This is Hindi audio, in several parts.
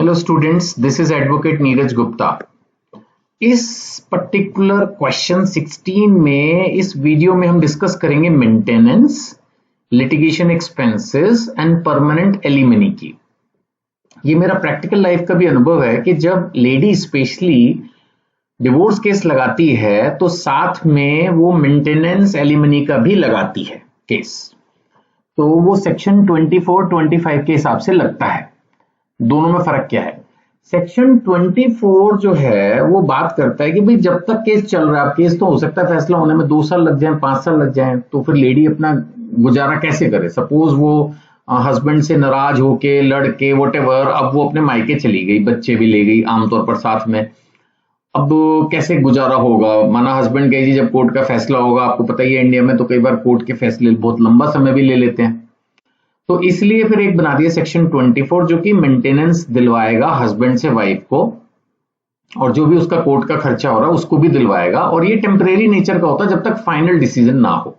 Hello students, this is advocate Neeraj Gupta. इस पर्टिकुलर क्वेश्चन 16 में इस वीडियो में हम डिस्कस करेंगे maintenance, litigation expenses and permanent alimony की। ये मेरा प्रैक्टिकल लाइफ का भी अनुभव है कि जब लेडी स्पेशली डिवोर्स केस लगाती है तो साथ में वो मेंटेनेंस एलिमनी का भी लगाती है केस। तो वो सेक्शन 24-25 के हिसाब से लगता है। दोनों में फर्क क्या है? सेक्शन 24 जो है वो बात करता है कि भाई जब तक केस चल रहा है, केस तो हो सकता है फैसला होने में 2 साल लग जाए, 5 साल लग जाए, तो फिर लेडी अपना गुजारा कैसे करे? सपोज वो हस्बैंड से नाराज होके लड़के वॉटेवर, अब वो अपने मायके चली गई, बच्चे भी ले गई आमतौर पर साथ में। अब कैसे गुजारा होगा? माना हस्बैंड कहे जी जब कोर्ट का फैसला होगा, आपको पता ही है इंडिया में तो कई बार कोर्ट के फैसले बहुत लंबा समय भी ले लेते हैं, तो इसलिए फिर एक बना दिया सेक्शन 24 जो कि मेंटेनेंस दिलवाएगा हस्बैंड से वाइफ को, और जो भी उसका कोर्ट का खर्चा हो रहा है उसको भी दिलवाएगा। और ये टेम्परेरी नेचर का होता है जब तक फाइनल डिसीजन ना हो।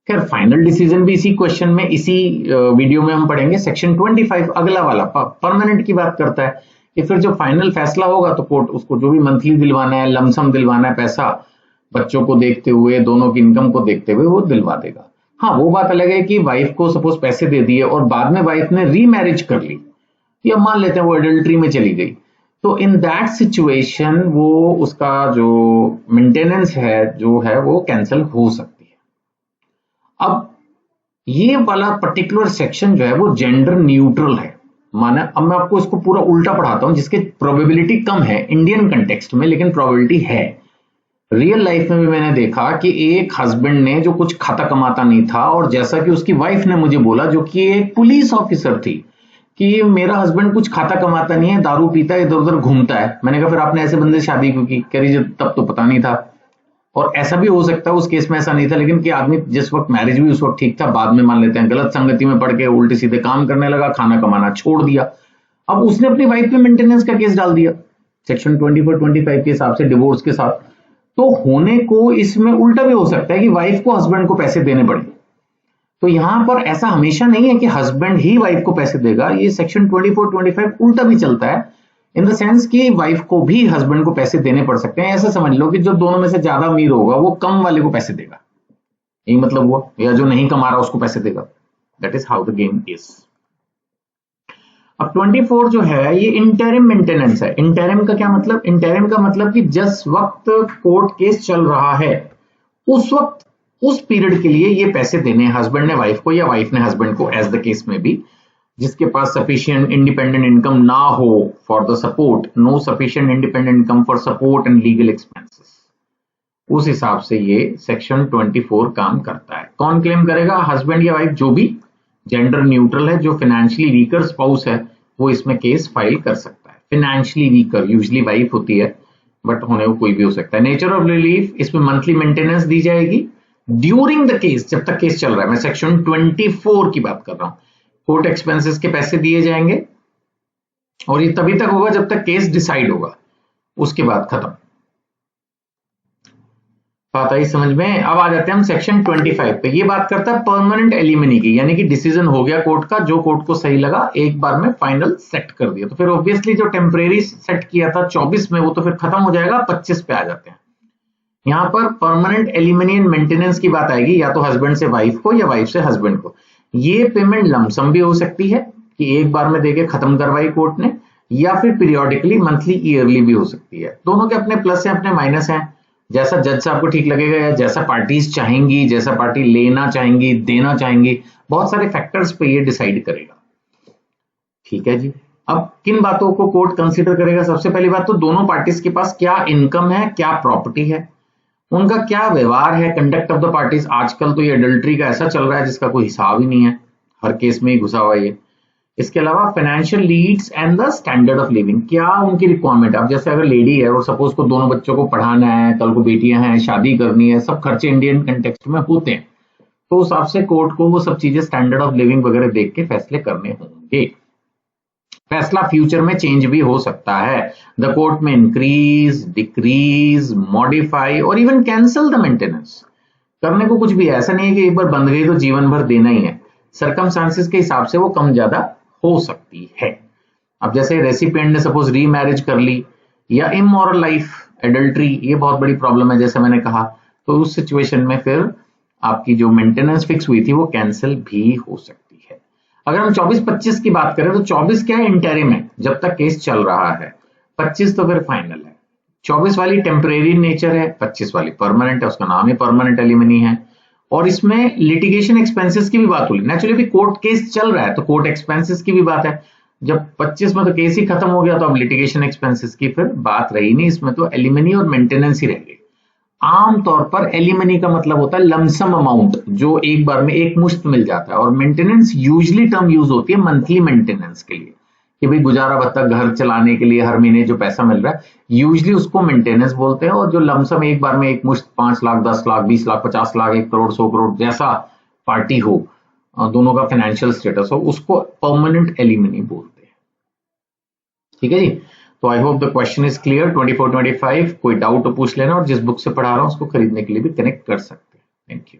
खैर फाइनल डिसीजन भी इसी क्वेश्चन में, इसी वीडियो में हम पढ़ेंगे। सेक्शन 25 अगला वाला परमानेंट की बात करता है कि फिर जो फाइनल फैसला होगा तो कोर्ट उसको जो भी मंथली दिलवाना है, लमसम दिलवाना है पैसा, बच्चों को देखते हुए, दोनों की इनकम को देखते हुए वो दिलवा देगा। हाँ, वो बात अलग है कि वाइफ को सपोज पैसे दे दिए और बाद में वाइफ ने रीमैरिज कर ली, या मान लेते हैं वो एडल्ट्री में चली गई, तो इन दैट सिचुएशन वो उसका जो मेंटेनेंस है जो है वो कैंसिल हो सकती है। अब ये वाला पर्टिकुलर सेक्शन जो है वो जेंडर न्यूट्रल है। माना अब मैं आपको इसको पूरा उल्टा पढ़ाता हूं जिसके प्रोबेबिलिटी कम है इंडियन कंटेक्स्ट में, लेकिन प्रोबेबिलिटी है। रियल लाइफ में भी मैंने देखा कि एक हस्बैंड ने जो कुछ खाता कमाता नहीं था, और जैसा कि उसकी वाइफ ने मुझे बोला जो कि एक पुलिस ऑफिसर थी कि मेरा हस्बैंड कुछ खाता कमाता नहीं है, दारू पीता है, इधर उधर घूमता है। मैंने कहा फिर आपने ऐसे बंदे से शादी क्यों की? कह रही तब तो पता नहीं था। और ऐसा भी हो सकता है उस केस में ऐसा नहीं था, लेकिन कि आदमी जिस वक्त मैरिज हुई उस वक्त ठीक था, बाद में मान लेते हैं गलत संगति में पड़ के उल्टे सीधे काम करने लगा, खाना कमाना छोड़ दिया। अब उसने अपनी वाइफ पे मेंटेनेंस का केस डाल दिया सेक्शन 24-25 के हिसाब से डिवोर्स के साथ। तो होने को इसमें उल्टा भी हो सकता है कि वाइफ को हस्बैंड को पैसे देने पड़े। तो यहां पर ऐसा हमेशा नहीं है कि हस्बैंड ही वाइफ को पैसे देगा। ये सेक्शन 24-25 उल्टा भी चलता है, इन द सेंस कि वाइफ को भी हस्बैंड को पैसे देने पड़ सकते हैं। ऐसा समझ लो कि जो दोनों में से ज्यादा अमीर होगा वो कम वाले को पैसे देगा, यही मतलब हुआ, या जो नहीं कमा रहा उसको पैसे देगा। That is how the game is. अब 24 जो है ये इंटरिम मेंटेनेंस है। इंटरिम का क्या मतलब? इंटरिम का मतलब कि जिस वक्त कोर्ट केस चल रहा है उस वक्त, उस पीरियड के लिए ये पैसे देने हैं हस्बैंड ने वाइफ को या वाइफ ने हस्बैंड को, एज द केस में भी, जिसके पास सफिशिएंट इंडिपेंडेंट इनकम ना हो for the support, no sufficient independent income for support and legal expenses. उस हिसाब से ये सेक्शन 24 काम करता है। कौन क्लेम करेगा? हस्बैंड या वाइफ, जो भी जेंडर न्यूट्रल है, जो फाइनेंशियली वीकर स्पाउस है वो इसमें केस फाइल कर सकता है। फाइनेंशियली वीकर यूजुअली वाइफ होती है, बट होने को कोई भी हो सकता है। नेचर ऑफ रिलीफ, इसमें मंथली मेंटेनेंस दी जाएगी ड्यूरिंग द केस, जब तक केस चल रहा है। मैं सेक्शन 24 की बात कर रहा हूं। कोर्ट एक्सपेंसेस के पैसे दिए जाएंगे और ये तभी तक होगा जब तक केस डिसाइड होगा, उसके बाद खत्म। बात आई समझ में? अब आ जाते हैं हम सेक्शन 25 पे। ये बात करता है परमानेंट एलिमनी की, यानी कि डिसीजन हो गया कोर्ट का, जो कोर्ट को सही लगा एक बार में फाइनल सेट कर दिया। तो फिर ऑब्वियसली जो टेम्परेरी सेट किया था 24 में वो तो फिर खत्म हो जाएगा, 25 पे आ जाते हैं। यहां पर परमानेंट एलिमनी एंड मेंटेनेंस की बात आएगी, या तो हस्बैंड से वाइफ को या वाइफ से हस्बैंड को। ये पेमेंट लमसम भी हो सकती है कि एक बार में देके खत्म करवाई कोर्ट ने, या फिर पीरियोडिकली मंथली ईयरली भी हो सकती है। दोनों के अपने प्लस हैं अपने माइनस हैं, जैसा जज साहब को ठीक लगेगा या जैसा पार्टीज चाहेंगी, जैसा पार्टी लेना चाहेंगी, देना चाहेंगी, बहुत सारे फैक्टर्स पे ये डिसाइड करेगा। ठीक है जी। अब किन बातों को कोर्ट कंसीडर करेगा? सबसे पहली बात तो दोनों पार्टीज के पास क्या इनकम है, क्या प्रॉपर्टी है, उनका क्या व्यवहार है, कंडक्ट ऑफ द पार्टीज। आजकल तो ये एडल्ट्री का ऐसा चल रहा है जिसका कोई हिसाब ही नहीं है, हर केस में ही घुसा हुआ ये। इसके अलावा financial needs and the standard of living, क्या उनकी रिक्वायरमेंट। अब जैसे अगर लेडी है और सपोज को दोनों बच्चों को पढ़ाना है, कल को बेटियां हैं, शादी करनी है, सब खर्चे इंडियन कंटेक्स्ट में होते हैं, तो उस हिसाब से कोर्ट को वो सब चीजें स्टैंडर्ड ऑफ लिविंग वगैरह देख के फैसले करने होंगे। फैसला फ्यूचर में चेंज भी हो सकता है। द कोर्ट में इंक्रीज, डिक्रीज, मॉडिफाई और इवन कैंसिल द मेंटेनेंस। करने को कुछ भी है, ऐसा नहीं है कि एक बार बंद गई तो जीवन भर देना ही है। सर्कमस्टांसेस के हिसाब से वो कम ज्यादा हो सकती है। अब जैसे रेसिपिएंट ने सपोज रीमैरिज कर ली या इमोरल लाइफ, एडल्ट्री, ये बहुत बड़ी प्रॉब्लम है जैसे मैंने कहा, तो उस सिचुएशन में फिर आपकी जो मेंटेनेंस फिक्स हुई थी वो कैंसिल भी हो सकती है। अगर हम 24-25 की बात करें तो 24 क्या है, इंटरिम है, जब तक केस चल रहा है। 25 तो फिर फाइनल है। 24 वाली टेम्परेरी नेचर है, 25 वाली परमानेंट है, उसका नाम ही परमानेंट एलिमनी है। और इसमें लिटिगेशन एक्सपेंसेस की भी बात हुई, नेचुरली भी कोर्ट केस चल रहा है तो कोर्ट एक्सपेंसेस की भी बात है। जब 25 में तो केस ही खत्म हो गया तो अब लिटिगेशन एक्सपेंसेस की फिर बात रही नहीं, इसमें तो एलिमनी और मेंटेनेंस ही रह गई। आमतौर पर एलिमनी का मतलब होता है लमसम अमाउंट जो एक बार में एक मुश्त मिल जाता है, और मेंटेनेंस यूजली टर्म यूज होती है मंथली मेंटेनेंस के लिए कि भाई गुजारा भत्ता घर चलाने के लिए हर महीने जो पैसा मिल रहा है, यूजली उसको मेंटेनेंस बोलते हैं। और जो लमसम एक बार में एक मुश्त 5 लाख 10 लाख 20 लाख 50 लाख 1 करोड़ 100 करोड़ जैसा पार्टी हो, दोनों का फाइनेंशियल स्टेटस हो, उसको परमानेंट एलिमनी बोलते हैं। ठीक है जी, तो I hope the question is clear. 24-25 कोई डाउट तो पूछ लेना, और जिस बुक से पढ़ा रहा हूं उसको खरीदने के लिए भी कनेक्ट कर सकते हैं। Thank you.